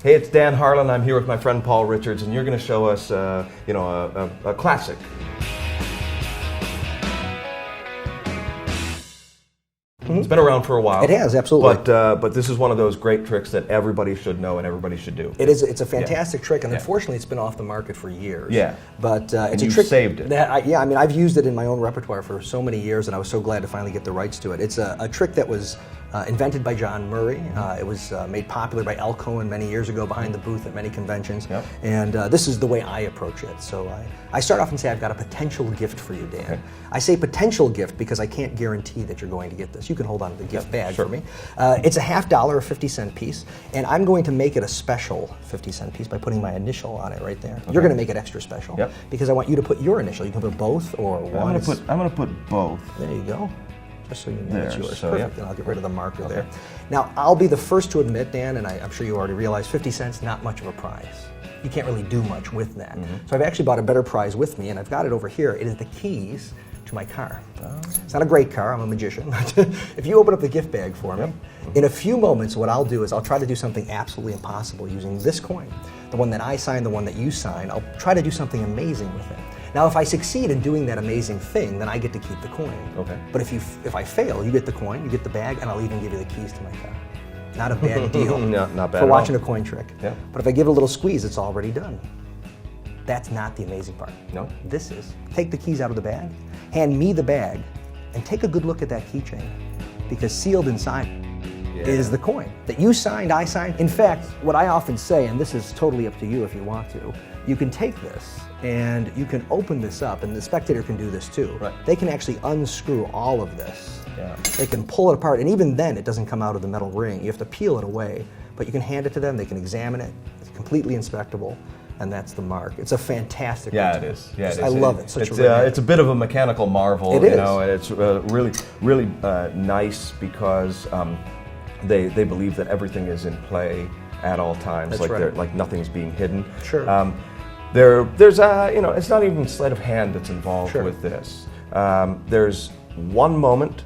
Hey, it's Dan Harlan. I'm here with my friend Paul Richards, and you're going to show us, a classic. It's been around for a while. It has, absolutely. But this is one of those great tricks that everybody should know and everybody should do. It is. It's a fantastic trick, and unfortunately, it's been off the market for years. Yeah. But it's a trick saved it. that I've used it in my own repertoire for so many years, and I was so glad to finally get the rights to it. It's a trick that was invented by John Murray. It was made popular by Al Cohen many years ago behind the booth at many conventions. Yep. And this is the way I approach it. So I start off and say, I've got a potential gift for you, Dan. Okay. I say potential gift because I can't guarantee that you're going to get this. You can hold on to the gift bag for me. It's a $50 or 50-cent piece, and I'm going to make it a special 50-cent piece by putting my initial on it right there. Okay. You're going to make it extra special because I want you to put your initial. You can put both or one. I'm going to put both. There you go. Just so you know there, it's yours. So, perfect, and I'll get rid of the marker there. Now, I'll be the first to admit, Dan, and I'm sure you already realize, 50 cents, not much of a prize. You can't really do much with that. So I've actually bought a better prize with me, and I've got it over here. It is the keys to my car. It's not a great car, I'm a magician. If you open up the gift bag for me, in a few moments what I'll do is I'll try to do something absolutely impossible using this coin. The one that I sign, the one that you sign, I'll try to do something amazing with it. Now, if I succeed in doing that amazing thing, then I get to keep the coin. Okay. But if I fail, you get the coin, you get the bag, and I'll even give you the keys to my car. Not a bad deal not bad for watching a coin trick. Yeah. But if I give it a little squeeze, it's already done. That's not the amazing part. No. This is, take the keys out of the bag, hand me the bag, and take a good look at that keychain. Because sealed inside is the coin that you signed, I signed. In fact, what I often say, and this is totally up to you if you want to, you can take this and you can open this up, and the spectator can do this too. Right. They can actually unscrew all of this. Yeah. They can pull it apart, and even then it doesn't come out of the metal ring. You have to peel it away, but you can hand it to them, they can examine it, it's completely inspectable, and that's the mark. It's a fantastic routine. It is. Yeah, it is. I love it. It's a bit of a mechanical marvel, it is. You know, and it's really nice because they believe that everything is in play at all times. That's like nothing's being hidden. Sure. There's it's not even sleight of hand that's involved with this. There's one moment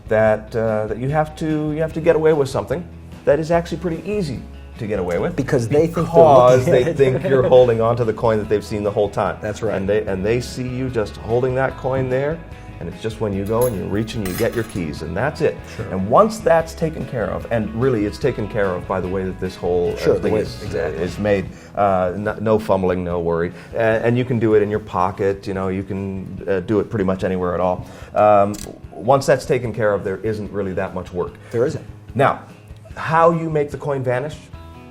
that you have to get away with something that is actually pretty easy to get away with because they think you're holding on to the coin that they've seen the whole time. That's right. And they see you just holding that coin there. And it's just when you go and you reach and you get your keys, and that's it. Sure. And once that's taken care of, and really it's taken care of by the way that this whole thing is made, no fumbling, no worry. And you can do it in your pocket, you can do it pretty much anywhere at all. Once that's taken care of, there isn't really that much work. There isn't. Now, how you make the coin vanish,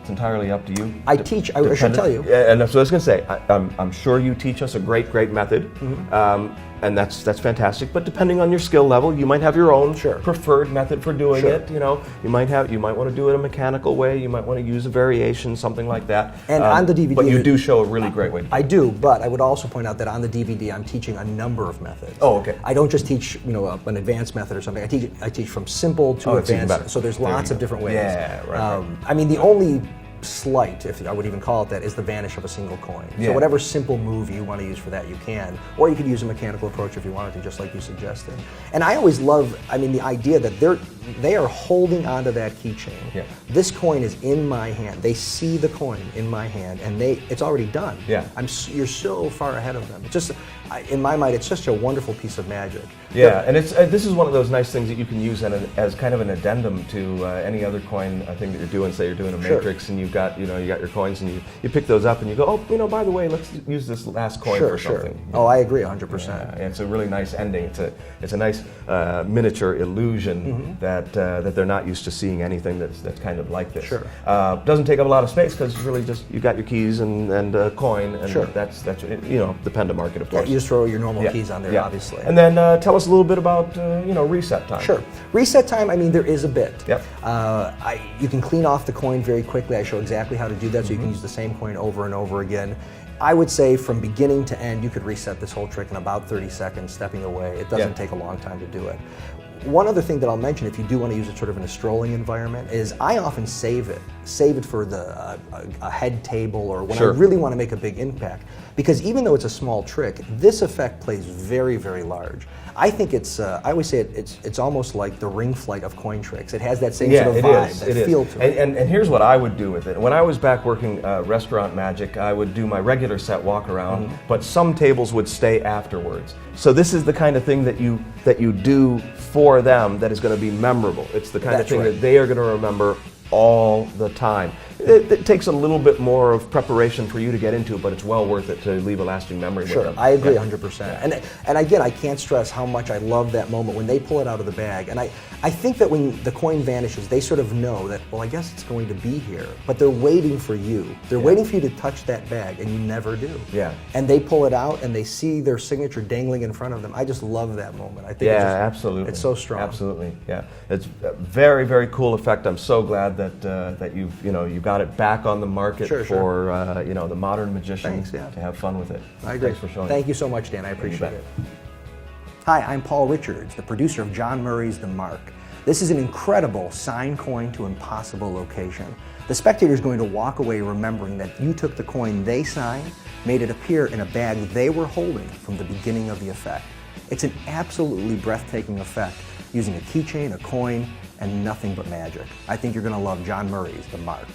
it's entirely up to you. I should tell you. And so I was going to say, I'm sure you teach us a great method, and that's fantastic. But depending on your skill level, you might have your own preferred method for doing it. You might want to do it a mechanical way. You might want to use a variation, something like that. And on the DVD, but you do show a really great way to do it. I do, but I would also point out that on the DVD, I'm teaching a number of methods. Oh, okay. I don't just teach, an advanced method or something. I teach from simple to advanced. So there's lots of different ways. Yeah, right. I mean, the only slight, if I would even call it that, is the vanish of a single coin. So whatever simple move you want to use for that, you can. Or you could use a mechanical approach if you wanted to, just like you suggested. And I always love, the idea that they are holding onto that keychain. Yeah. This coin is in my hand. They see the coin in my hand, and it's already done. Yeah. You're so far ahead of them. It's just, in my mind, it's such a wonderful piece of magic. Yeah, and this is one of those nice things that you can use as kind of an addendum to any other coin thing that you're doing. Say you're doing a matrix, and you've got you got your coins, and you pick those up, and you go, oh, by the way, let's use this last coin for something. Oh, I agree 100%. Yeah, it's a really nice ending. It's a nice miniature illusion that they're not used to seeing anything that's kind of like this. Sure. Doesn't take up a lot of space because it's really just you got your keys and a coin, and that's the Penda market, of course. You just throw your normal keys on there, obviously. And then tell us a little bit about reset time. Sure. Reset time, there is a bit. Yep. You can clean off the coin very quickly. I show exactly how to do that, so you can use the same coin over and over again. I would say from beginning to end, you could reset this whole trick in about 30 seconds, stepping away. It doesn't take a long time to do it. One other thing that I'll mention, if you do want to use it sort of in a strolling environment, is I often save it for a head table or when I really want to make a big impact. Because even though it's a small trick, this effect plays very, very large. I think it's, I always say it's almost like the ring flight of coin tricks. It has that same sort of vibe, that feel to it. And here's what I would do with it. When I was back working restaurant magic, I would do my regular set walk around, but some tables would stay afterwards. So this is the kind of thing that you do for them that is going to be memorable. It's the kind of thing that they are going to remember all the time. It takes a little bit more of preparation for you to get into, but it's well worth it to leave a lasting memory with them. I agree 100%. And again, I can't stress how much I love that moment when they pull it out of the bag. And I think that when the coin vanishes, they sort of know that, well, I guess it's going to be here, but they're waiting for you. They're waiting for you to touch that bag, and you never do. And they pull it out, and they see their signature dangling in front of them. I just love that moment. I think absolutely. It's so strong. Absolutely, yeah. It's a very, very cool effect. I'm so glad that that you've got it back on the market for the modern magician to have fun with it. I agree. Thanks for showing. Thank you so much, Dan. I appreciate it. Hi, I'm Paul Richards, the producer of John Murray's The Mark. This is an incredible sign coin to impossible location. The spectator is going to walk away remembering that you took the coin they signed, made it appear in a bag they were holding from the beginning of the effect. It's an absolutely breathtaking effect using a keychain, a coin, and nothing but magic. I think you're going to love John Murray's The Mark.